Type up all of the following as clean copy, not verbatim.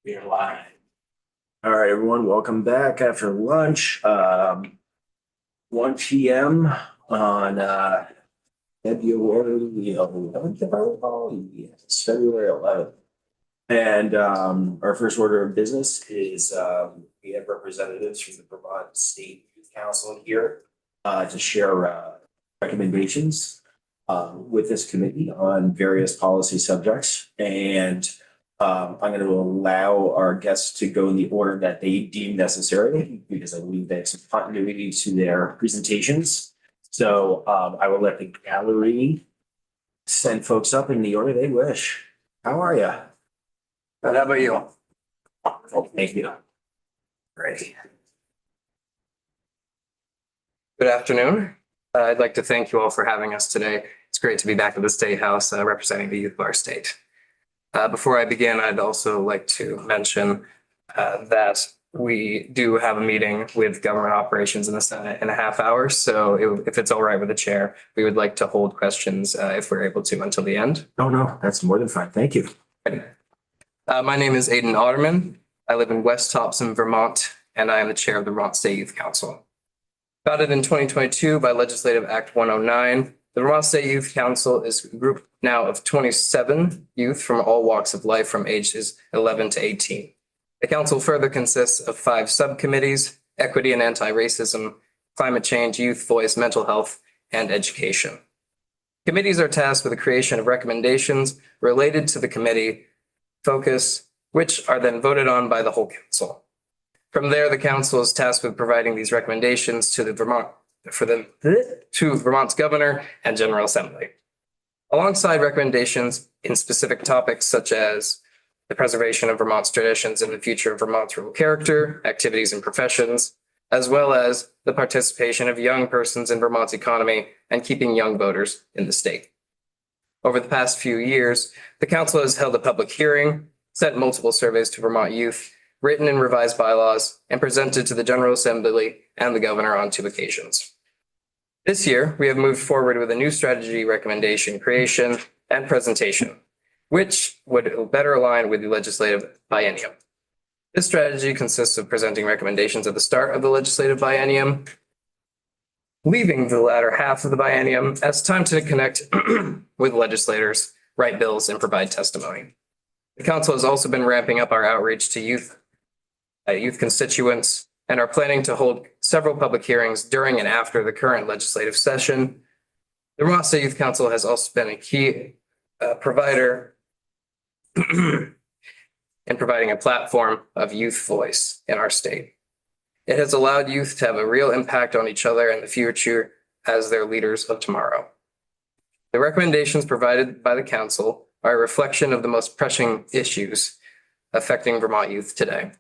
We're live. All right, everyone, welcome back after lunch. 1 p.m. on February 11th, if I recall. Yes, February 11th. And our first order of business is we have representatives from the Vermont State Youth Council here to share recommendations with this committee on various policy subjects. And I'm going to allow our guests to go in the order that they deem necessary because I believe they have some continuity to their presentations. So I will let the gallery send folks up in the order they wish. How are you? How about you? Oh, thank you. Great. Good afternoon. I'd like to thank you all for having us today. It's great to be back at the State House representing the youth of our state. Before I begin, I'd also like to mention that we do have a meeting with government operations in the Senate in a half hour. So if it's all right with the chair, we would like to hold questions if we're able to until the end. Oh, no, that's more than fine. Thank you. My name is Aidan Otterman. I live in West Thompson, Vermont, and I am the chair of the Vermont State Youth Council. Founded in 2022 by Legislative Act 109, the Vermont State Youth Council is a group now of 27 youth from all walks of life from ages 11 to 18. The council further consists of 5 subcommittees: equity and anti-racism, climate change, youth voice, mental health, and education. Committees are tasked with the creation of recommendations related to the committee focus, which are then voted on by the whole council. From there, the council is tasked with providing these recommendations to Vermont's governor and General Assembly. Alongside recommendations in specific topics such as the preservation of Vermont's traditions and the future of Vermont's rural character, activities and professions, as well as the participation of young persons in Vermont's economy and keeping young voters in the state. Over the past few years, the council has held a public hearing, sent multiple surveys to Vermont youth, written and revised bylaws, and presented to the General Assembly and the governor on 2 occasions. This year, we have moved forward with a new strategy recommendation creation and presentation, which would better align with the legislative biennium. This strategy consists of presenting recommendations at the start of the legislative biennium, leaving the latter half of the biennium as time to connect with legislators, write bills, and provide testimony. The council has also been ramping up our outreach to youth constituents and are planning to hold several public hearings during and after the current legislative session. The Vermont State Youth Council has also been a key provider in providing a platform of youth voice in our state. It has allowed youth to have a real impact on each other and the future as their leaders of tomorrow. The recommendations provided by the council are a reflection of the most pressing issues affecting Vermont youth today.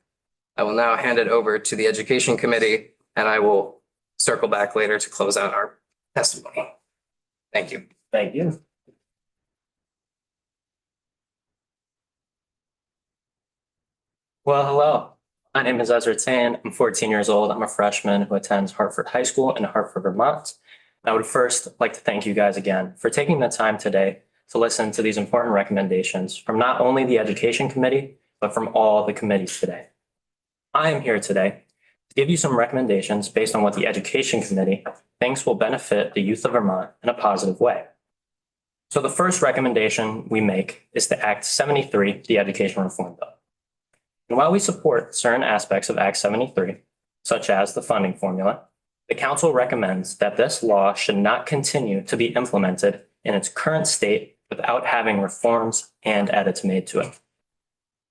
I will now hand it over to the Education Committee, and I will circle back later to close out our testimony. Thank you. Thank you. Well, hello. My name is Ezra Tan. I'm 14 years old. I'm a freshman who attends Hartford High School in Hartford, Vermont. I would first like to thank you guys again for taking the time today to listen to these important recommendations from not only the Education Committee, but from all the committees today. I am here today to give you some recommendations based on what the Education Committee thinks will benefit the youth of Vermont in a positive way. So the first recommendation we make is to Act 73, the Education Reform Bill. And while we support certain aspects of Act 73, such as the funding formula, the council recommends that this law should not continue to be implemented in its current state without having reforms and edits made to it.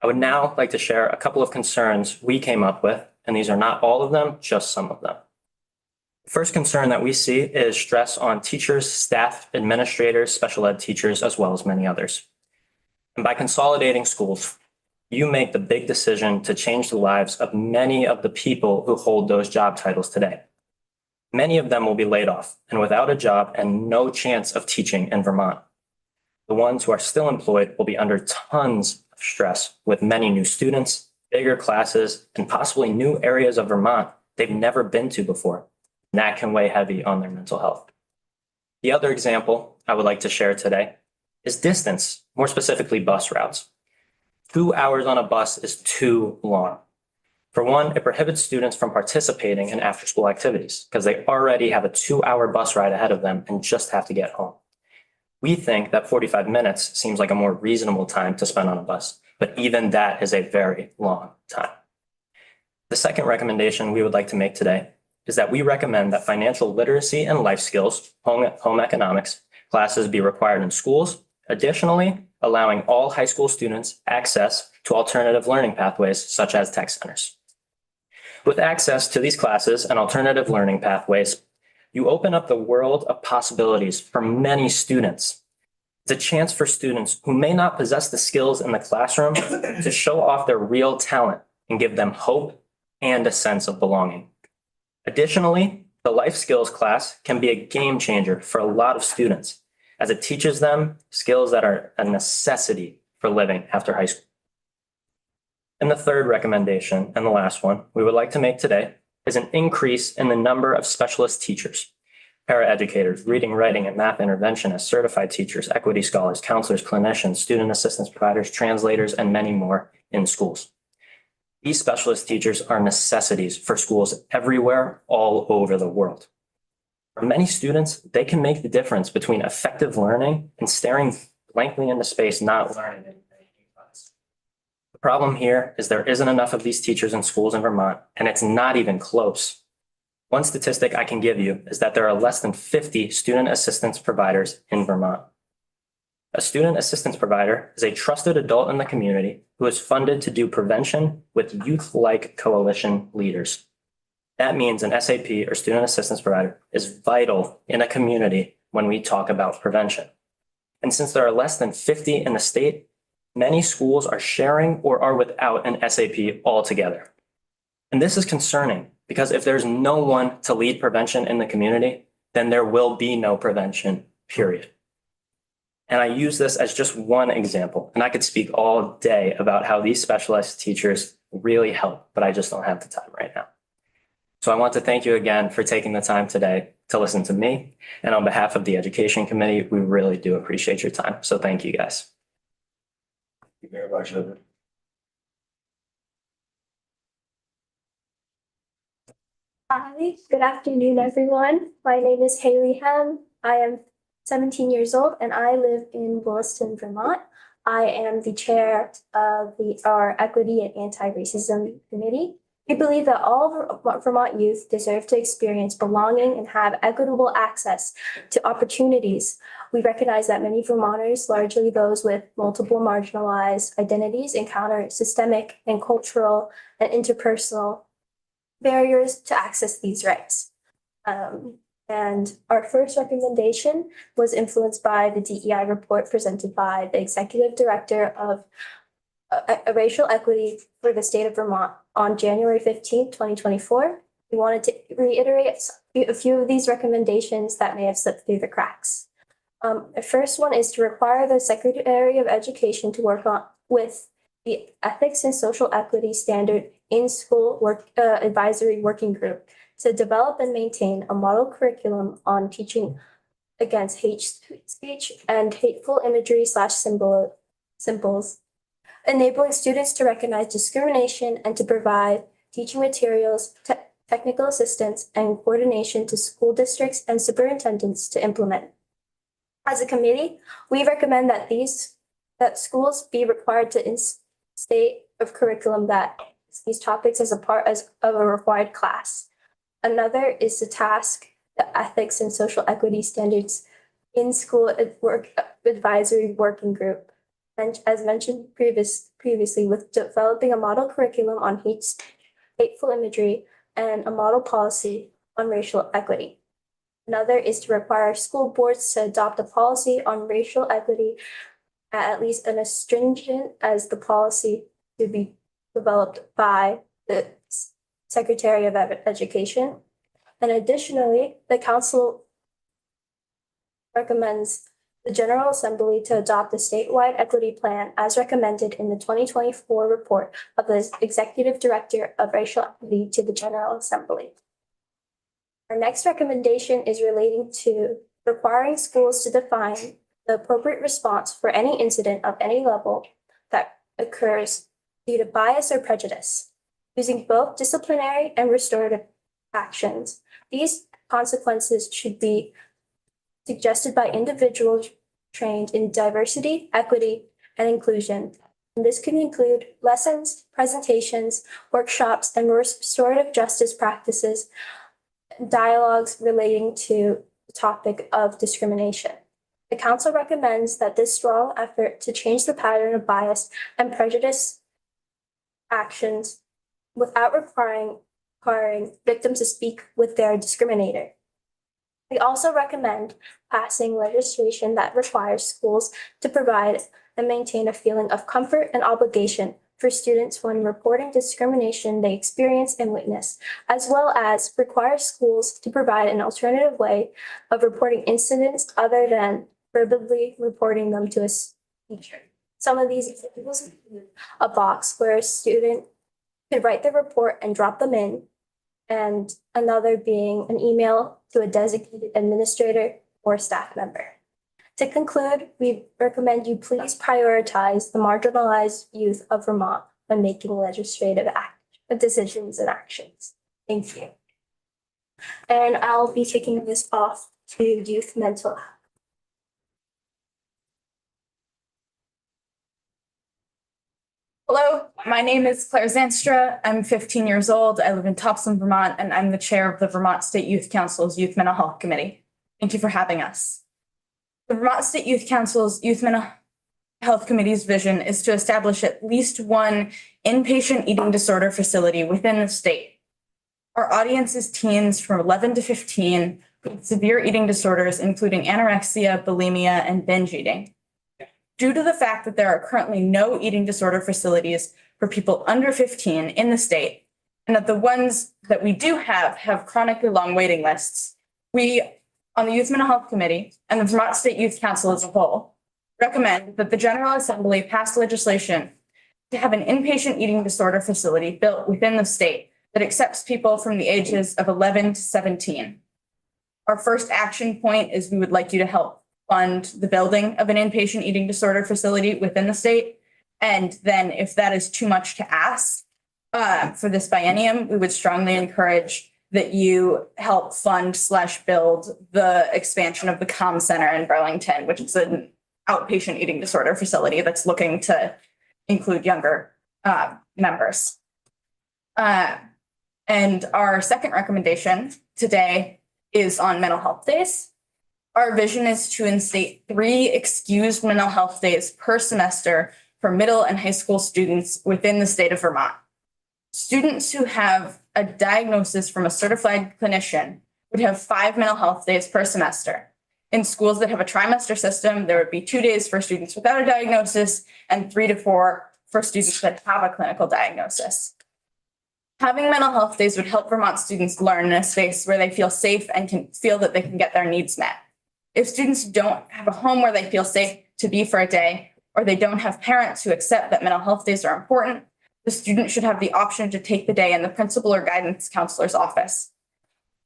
I would now like to share a couple of concerns we came up with, and these are not all of them, just some of them. The first concern that we see is stress on teachers, staff, administrators, special ed teachers, as well as many others. And by consolidating schools, you make the big decision to change the lives of many of the people who hold those job titles today. Many of them will be laid off and without a job and no chance of teaching in Vermont. The ones who are still employed will be under tons of stress with many new students, bigger classes, and possibly new areas of Vermont they've never been to before. And that can weigh heavy on their mental health. The other example I would like to share today is distance, more specifically bus routes. 2 hours on a bus is too long. For one, it prohibits students from participating in after-school activities because they already have a 2-hour bus ride ahead of them and just have to get home. We think that 45 minutes seems like a more reasonable time to spend on a bus, but even that is a very long time. The second recommendation we would like to make today is that we recommend that financial literacy and life skills, home economics classes be required in schools. Additionally, allowing all high school students access to alternative learning pathways such as tech centers. With access to these classes and alternative learning pathways, you open up the world of possibilities for many students. It's a chance for students who may not possess the skills in the classroom to show off their real talent and give them hope and a sense of belonging. Additionally, the life skills class can be a game changer for a lot of students as it teaches them skills that are a necessity for living after high school. And the third recommendation, and the last one we would like to make today, is an increase in the number of specialist teachers, paraeducators, reading, writing, and math interventionists, certified teachers, equity scholars, counselors, clinicians, student assistance providers, translators, and many more in schools. These specialist teachers are necessities for schools everywhere, all over the world. For many students, they can make the difference between effective learning and staring blankly into space, not learning anything. The problem here is there isn't enough of these teachers in schools in Vermont, and it's not even close. One statistic I can give you is that there are less than 50 student assistance providers in Vermont. A student assistance provider is a trusted adult in the community who is funded to do prevention with youth-like coalition leaders. That means an SAP or student assistance provider is vital in a community when we talk about prevention. And since there are less than 50 in the state, many schools are sharing or are without an SAP altogether. And this is concerning because if there's no one to lead prevention in the community, then there will be no prevention, period. And I use this as just one example, and I could speak all day about how these specialized teachers really help, but I just don't have the time right now. So I want to thank you again for taking the time today to listen to me. And on behalf of the Education Committee, we really do appreciate your time. So thank you guys. Thank you very much, Edward. Hi, good afternoon, everyone. My name is Haley Hem. I am 17 years old and I live in Williston, Vermont. I am the chair of our Equity and Anti-Racism Committee. We believe that all Vermont youth deserve to experience belonging and have equitable access to opportunities. We recognize that many Vermonters, largely those with multiple marginalized identities, encounter systemic and cultural and interpersonal barriers to access these rights. And our first recommendation was influenced by the DEI report presented by the Executive Director of Racial Equity for the state of Vermont on January 15th, 2024. We wanted to reiterate a few of these recommendations that may have slipped through the cracks. The first one is to require the Secretary of Education to work with the Ethics and Social Equity Standard in School Advisory Working Group to develop and maintain a model curriculum on teaching against hate speech and hateful imagery / symbols, enabling students to recognize discrimination and to provide teaching materials, technical assistance, and coordination to school districts and superintendents to implement. As a committee, we recommend that schools be required to state of curriculum that these topics as a part of a required class. Another is to task the Ethics and Social Equity Standards in School Advisory Working Group, and as mentioned previously, with developing a model curriculum on hateful imagery and a model policy on racial equity. Another is to require school boards to adopt a policy on racial equity at least as stringent as the policy to be developed by the Secretary of Education. And additionally, the council recommends the General Assembly to adopt the statewide equity plan as recommended in the 2024 report of the Executive Director of Racial Equity to the General Assembly. Our next recommendation is relating to requiring schools to define the appropriate response for any incident of any level that occurs due to bias or prejudice, using both disciplinary and restorative actions. These consequences should be suggested by individuals trained in diversity, equity, and inclusion. And this can include lessons, presentations, workshops, and restorative justice practices, dialogues relating to the topic of discrimination. The council recommends that this strong effort to change the pattern of bias and prejudice actions without requiring victims to speak with their discriminator. We also recommend passing legislation that requires schools to provide and maintain a feeling of comfort and obligation for students when reporting discrimination they experience and witness, as well as require schools to provide an alternative way of reporting incidents other than verbally reporting them to a teacher. Some of these examples include a box where a student could write the report and drop them in, and another being an email to a designated administrator or staff member. To conclude, we recommend you please prioritize the marginalized youth of Vermont when making legislative decisions and actions. Thank you. And I'll be taking this off to youth mental health. Hello, my name is Claire Zanstra. I'm 15 years old. I live in Topsom, Vermont, and I'm the chair of the Vermont State Youth Council's Youth Mental Health Committee. Thank you for having us. The Vermont State Youth Council's Youth Mental Health Committee's vision is to establish at least one inpatient eating disorder facility within the state. Our audience is teens from 11 to 15 with severe eating disorders, including anorexia, bulimia, and binge eating. Due to the fact that there are currently no eating disorder facilities for people under 15 in the state, and that the ones that we do have chronically long waiting lists, we on the Youth Mental Health Committee and the Vermont State Youth Council as a whole recommend that the General Assembly pass legislation to have an inpatient eating disorder facility built within the state that accepts people from the ages of 11 to 17. Our first action point is we would like you to help fund the building of an inpatient eating disorder facility within the state. And then if that is too much to ask for this biennium, we would strongly encourage that you help fund/build the expansion of the COM Center in Burlington, which is an outpatient eating disorder facility that's looking to include younger members. And our second recommendation today is on mental health days. Our vision is to instate 3 excused mental health days per semester for middle and high school students within the state of Vermont. Students who have a diagnosis from a certified clinician would have 5 mental health days per semester. In schools that have a trimester system, there would be 2 days for students without a diagnosis and 3 to 4 for students that have a clinical diagnosis. Having mental health days would help Vermont students learn in a space where they feel safe and can feel that they can get their needs met. If students don't have a home where they feel safe to be for a day, or they don't have parents who accept that mental health days are important, the student should have the option to take the day in the principal or guidance counselor's office.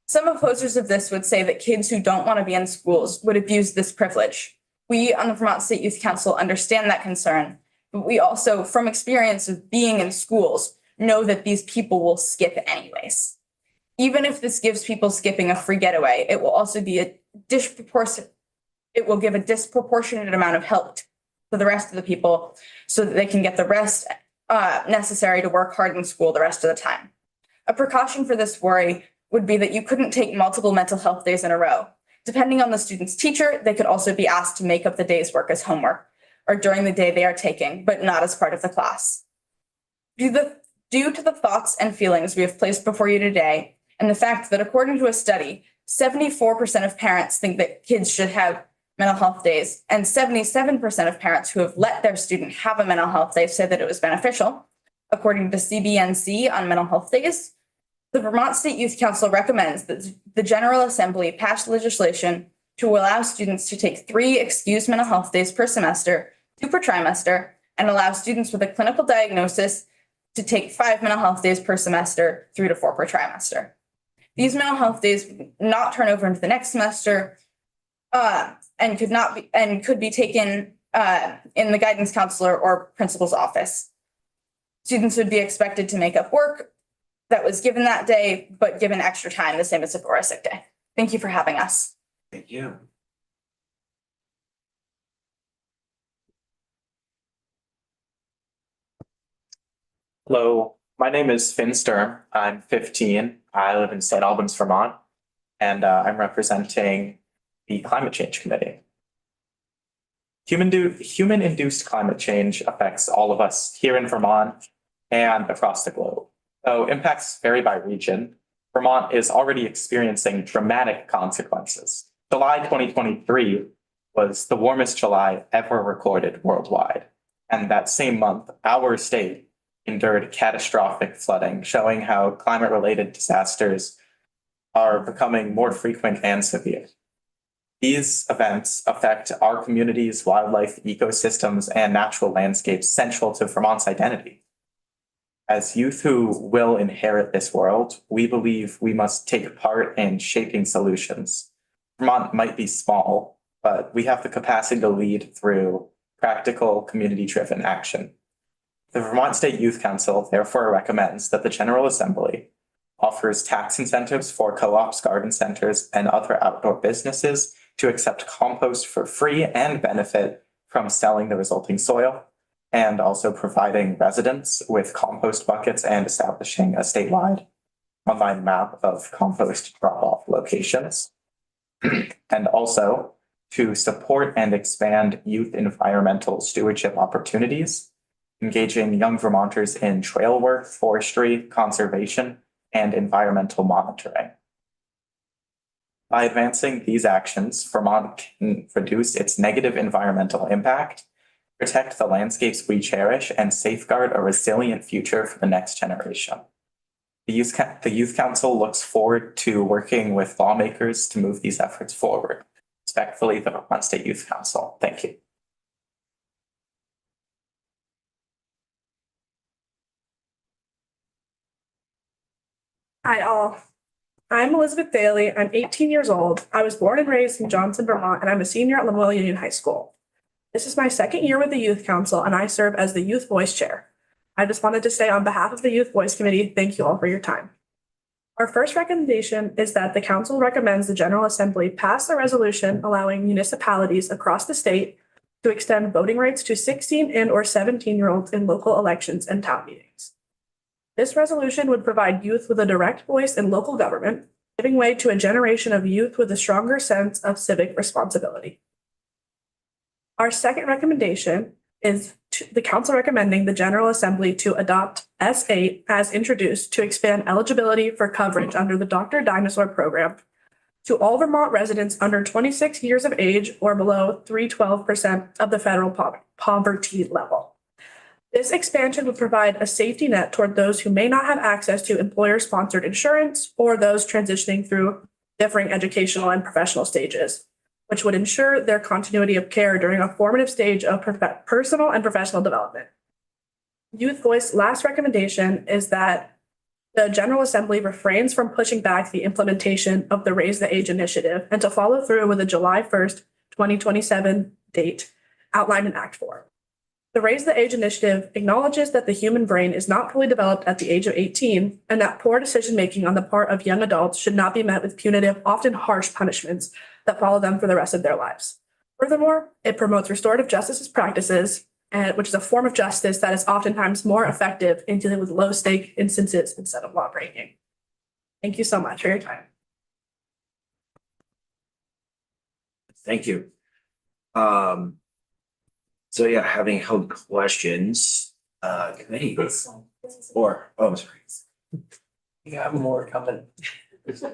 Some opposers of this would say that kids who don't want to be in schools would abuse this privilege. We on the Vermont State Youth Council understand that concern, but we also, from experience of being in schools, know that these people will skip anyways. Even if this gives people skipping a free getaway, it will also be it will give a disproportionate amount of help to the rest of the people so that they can get the rest necessary to work hard in school the rest of the time. A precaution for this worry would be that you couldn't take multiple mental health days in a row. Depending on the student's teacher, they could also be asked to make up the day's work as homework or during the day they are taking, but not as part of the class. Due to the thoughts and feelings we have placed before you today, and the fact that according to a study, 74% of parents think that kids should have mental health days, and 77% of parents who have let their student have a mental health day say that it was beneficial. According to CBNC on mental health days, the Vermont State Youth Council recommends that the General Assembly pass legislation to allow students to take 3 excused mental health days per semester, 2 per trimester, and allow students with a clinical diagnosis to take 5 mental health days per semester, 3 to 4 per trimester. These mental health days would not turn over into the next semester and could be taken in the guidance counselor or principal's office. Students would be expected to make up work that was given that day, but given extra time, the same as if it were a sick day. Thank you for having us. Thank you. Hello, my name is Finn Sturm. I'm 15. I live in St. Albans, Vermont, and I'm representing the Climate Change Committee. Human-induced climate change affects all of us here in Vermont and across the globe. Though impacts vary by region, Vermont is already experiencing dramatic consequences. July 2023 was the warmest July ever recorded worldwide. And that same month, our state endured catastrophic flooding, showing how climate-related disasters are becoming more frequent and severe. These events affect our communities, wildlife, ecosystems, and natural landscapes central to Vermont's identity. As youth who will inherit this world, we believe we must take part in shaping solutions. Vermont might be small, but we have the capacity to lead through practical, community-driven action. The Vermont State Youth Council therefore recommends that the General Assembly offers tax incentives for co-ops, garden centers, and other outdoor businesses to accept compost for free and benefit from selling the resulting soil, and also providing residents with compost buckets and establishing a statewide online map of compost drop-off locations. And also to support and expand youth environmental stewardship opportunities, engaging young Vermonters in trail work, forestry, conservation, and environmental monitoring. By advancing these actions, Vermont can reduce its negative environmental impact, protect the landscapes we cherish, and safeguard a resilient future for the next generation. The Youth Council looks forward to working with lawmakers to move these efforts forward. Respectfully, the Vermont State Youth Council. Thank you. Hi all. I'm Elizabeth Daly. I'm 18 years old. I was born and raised in Johnson, Vermont, and I'm a senior at Lemuel Union High School. This is my second year with the Youth Council, and I serve as the Youth Voice Chair. I just wanted to say on behalf of the Youth Voice Committee, thank you all for your time. Our first recommendation is that the Council recommends the General Assembly pass a resolution allowing municipalities across the state to extend voting rights to 16 and/or 17-year-olds in local elections and town meetings. This resolution would provide youth with a direct voice in local government, giving way to a generation of youth with a stronger sense of civic responsibility. Our second recommendation is the Council recommending the General Assembly to adopt S8 as introduced to expand eligibility for coverage under the Dr. Dinosaur program to all Vermont residents under 26 years of age or below 312% of the federal poverty level. This expansion would provide a safety net toward those who may not have access to employer-sponsored insurance or those transitioning through differing educational and professional stages, which would ensure their continuity of care during a formative stage of personal and professional development. Youth Voice last recommendation is that the General Assembly refrains from pushing back the implementation of the Raise the Age initiative and to follow through with a July 1st, 2027 date outlined in Act 4. The Raise the Age initiative acknowledges that the human brain is not fully developed at the age of 18 and that poor decision-making on the part of young adults should not be met with punitive, often harsh punishments that follow them for the rest of their lives. Furthermore, it promotes restorative justice practices, which is a form of justice that is oftentimes more effective in dealing with low-stake instances instead of law breaking. Thank you so much for your time. Thank you. So yeah, having held questions, committee or, oh, I'm sorry. You got more coming.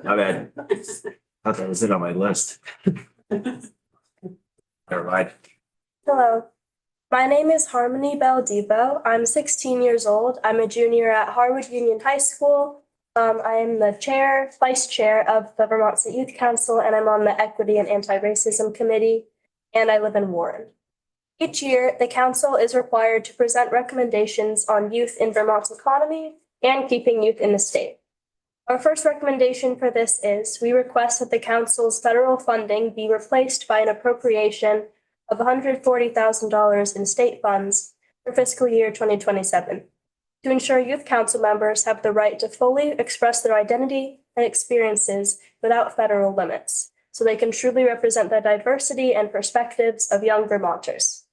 My bad. Thought that was it on my list. Never mind. Hello, my name is Harmony Bell Debo. I'm 16 years old. I'm a junior at Harwood Union High School. I am the vice chair of the Vermont State Youth Council, and I'm on the Equity and Anti-Racism Committee, and I live in Warren. Each year, the council is required to present recommendations on youth in Vermont's economy and keeping youth in the state. Our first recommendation for this is we request that the council's federal funding be replaced by an appropriation of $140,000 in state funds for fiscal year 2027 to ensure youth council members have the right to fully express their identity and experiences without federal limits, so they can truly represent the diversity and perspectives of young Vermonters.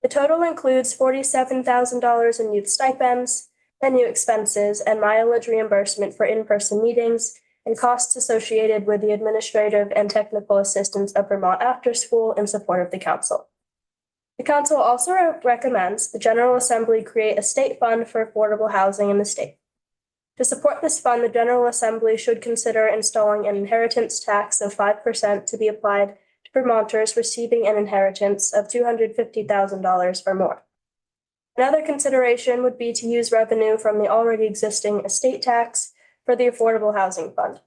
The total includes $47,000 in youth stipends, venue expenses, and mileage reimbursement for in-person meetings and costs associated with the administrative and technical assistance of Vermont After School in support of the council. The council also recommends the General Assembly create a state fund for affordable housing in the state. To support this fund, the General Assembly should consider installing an inheritance tax of 5% to be applied to Vermonters receiving an inheritance of $250,000 or more. Another consideration would be to use revenue from the already existing estate tax for the Affordable Housing Fund.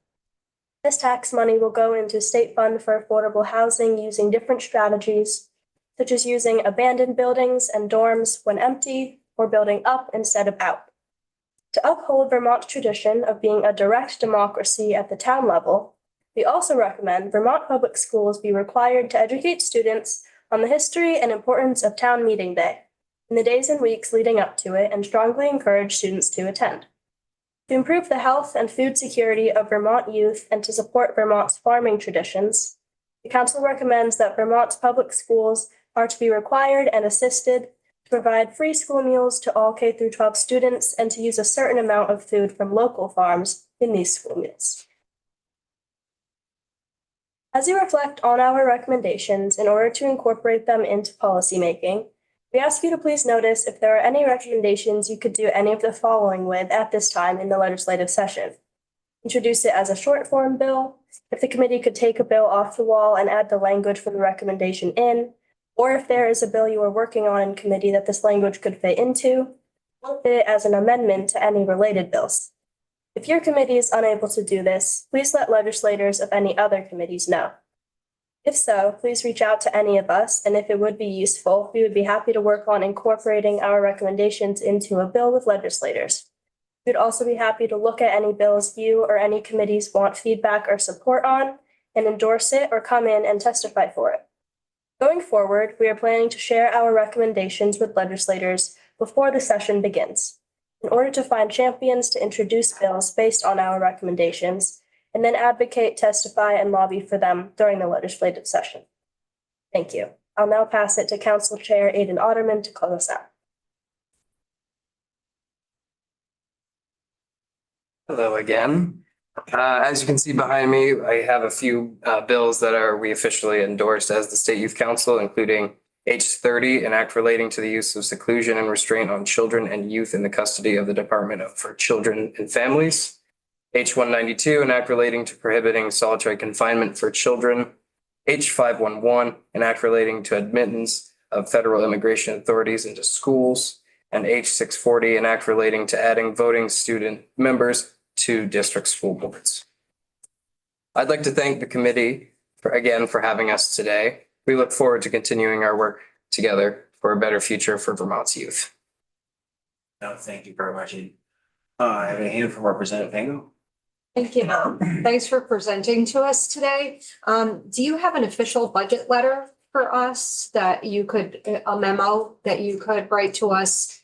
This tax money will go into State Fund for Affordable Housing using different strategies, such as using abandoned buildings and dorms when empty or building up instead of out. To uphold Vermont's tradition of being a direct democracy at the town level, we also recommend Vermont Public Schools be required to educate students on the history and importance of Town Meeting Day in the days and weeks leading up to it and strongly encourage students to attend. To improve the health and food security of Vermont youth and to support Vermont's farming traditions, the council recommends that Vermont's public schools are to be required and assisted to provide free school meals to all K-12 students and to use a certain amount of food from local farms in these school meals. As you reflect on our recommendations in order to incorporate them into policymaking, we ask you to please notice if there are any recommendations you could do any of the following with at this time in the legislative session. Introduce it as a short form bill, if the committee could take a bill off the wall and add the language for the recommendation in, or if there is a bill you are working on in committee that this language could fit into, or fit it as an amendment to any related bills. If your committee is unable to do this, please let legislators of any other committees know. If so, please reach out to any of us, and if it would be useful, we would be happy to work on incorporating our recommendations into a bill with legislators. We'd also be happy to look at any bills you or any committees want feedback or support on and endorse it or come in and testify for it. Going forward, we are planning to share our recommendations with legislators before the session begins, in order to find champions to introduce bills based on our recommendations, and then advocate, testify, and lobby for them during the legislative session. Thank you. I'll now pass it to Council Chair Aidan Otterman to close us out. Hello again. As you can see behind me, I have a few bills that we officially endorsed as the State Youth Council, including H30, an act relating to the use of seclusion and restraint on children and youth in the custody of the Department for Children and Families. H192, an act relating to prohibiting solitary confinement for children. H511, an act relating to admittance of federal immigration authorities into schools. And H640, an act relating to adding voting student members to district school boards. I'd like to thank the committee for having us today. We look forward to continuing our work together for a better future for Vermont's youth. No, thank you very much. I have a hand from Representative Pango. Thank you. Thanks for presenting to us today. Do you have an official budget letter for us that you could, a memo that you could write to us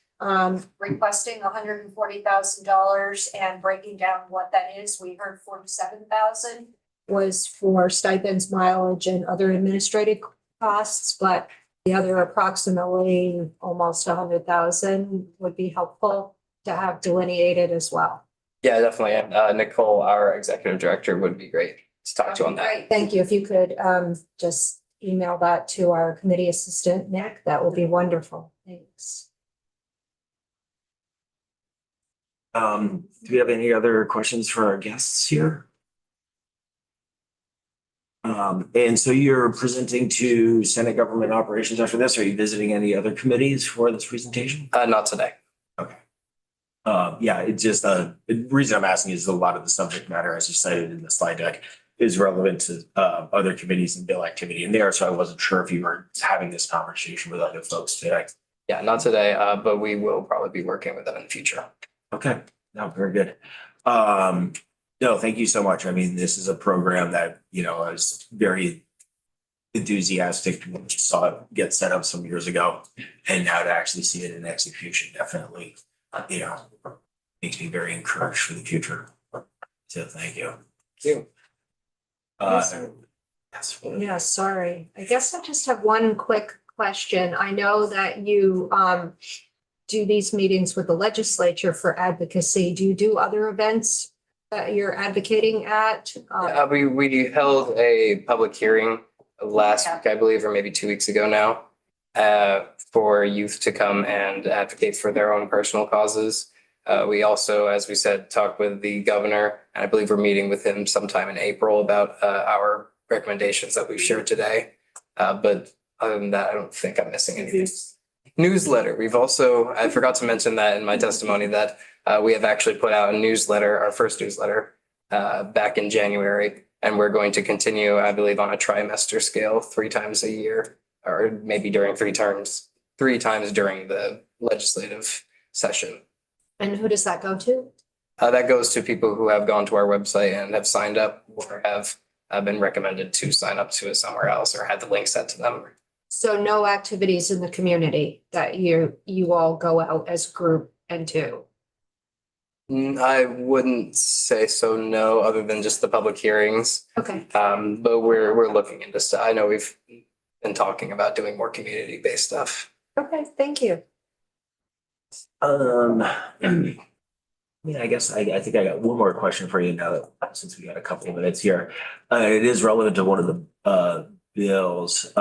requesting $140,000 and breaking down what that is? We heard 47,000 was for stipends, mileage, and other administrative costs, but the other approximately almost 100,000 would be helpful to have delineated as well. Yeah, definitely. And Nicole, our executive director, would be great to talk to on that. Great, thank you. If you could just email that to our committee assistant, Nick, that would be wonderful. Thanks. Do we have any other questions for our guests here? And so you're presenting to Senate Government Operations after this. Are you visiting any other committees for this presentation? Not today. Okay. Yeah, it's just the reason I'm asking is a lot of the subject matter, as you cited in the slide deck, is relevant to other committees and bill activity in there. So I wasn't sure if you were having this conversation with other folks today. Yeah, not today, but we will probably be working with them in the future. Okay, no, very good. No, thank you so much. I mean, this is a program that, is very enthusiastic when we saw it get set up some years ago. And now to actually see it in execution definitely, makes me very encouraged for the future. So thank you. you. Yes. Yeah, sorry. I guess I just have one quick question. I know that you do these meetings with the legislature for advocacy. Do you do other events that you're advocating at? We held a public hearing last week, I believe, or maybe 2 weeks ago now, for youth to come and advocate for their own personal causes. We also, as we said, talked with the governor, and I believe we're meeting with him sometime in April about our recommendations that we've shared today. But other than that, I don't think I'm missing anything. Newsletter. We've also, I forgot to mention that in my testimony, that we have actually put out a newsletter, our first newsletter, back in January. And we're going to continue, I believe, on a trimester scale 3 times a year, or maybe during 3 times during the legislative session. And who does that go to? That goes to people who have gone to our website and have signed up or have been recommended to sign up to it somewhere else or had the link sent to them. So no activities in the community that you all go out as a group and do? I wouldn't say so, no, other than just the public hearings. Okay. But we're looking into stuff. I know we've been talking about doing more community-based stuff. Okay, thank you. I guess I think I got one more question for you now that since we got a couple of minutes here. It is relevant to one of the bills.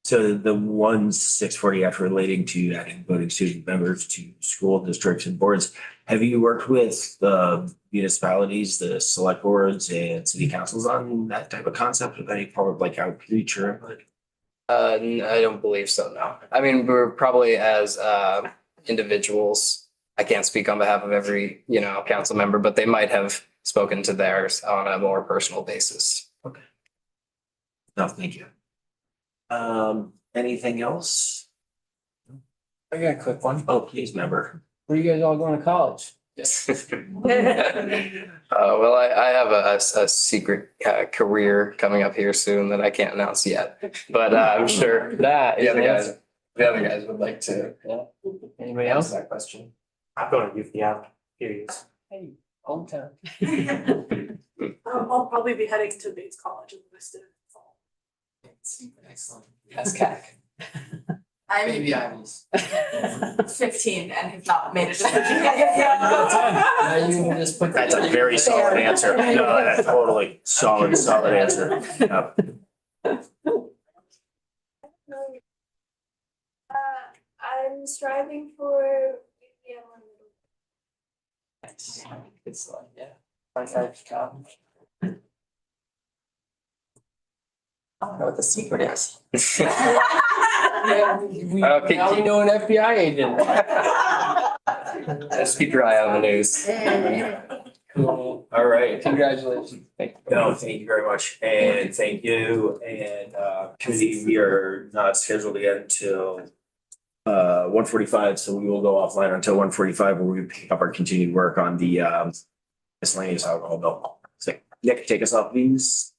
So the 1640 Act relating to adding voting student members to school districts and boards. Have you worked with the municipalities, the select boards and city councils on that type of concept with any form of like outreach or input? I don't believe so, no. I mean, we're probably as individuals, I can't speak on behalf of every, council member, but they might have spoken to theirs on a more personal basis. Okay. No, thank you. Anything else? I got a quick one. Oh, please, member. Where you guys all going to college? Well, I have a secret career coming up here soon that I can't announce yet, but I'm sure That the other is guys would like to. Yeah. Anybody else? That question. I'm going to UVM, curious. Hey, hometown. I'll probably be heading to Bates College in Lewiston in the fall. Excellent. That's CAC. I'm Baby Ivies. 15 and have not made a decision Now you can just put that. That's a very solid answer. No, that's totally solid answer. Yep. I'm striving for It's like, yeah. Franchise job. I don't know what the secret is. Yeah, Okay. now we know an FBI agent. Just keep your eye on the news. Cool. All right. Congratulations. Thank you. No, thank you very much. And thank you. And committee, we are not scheduled again until 1:45, so we will go offline until 1:45 where we pick up our continued work on the miscellaneous alcohol bill. So Nick, take us off, please.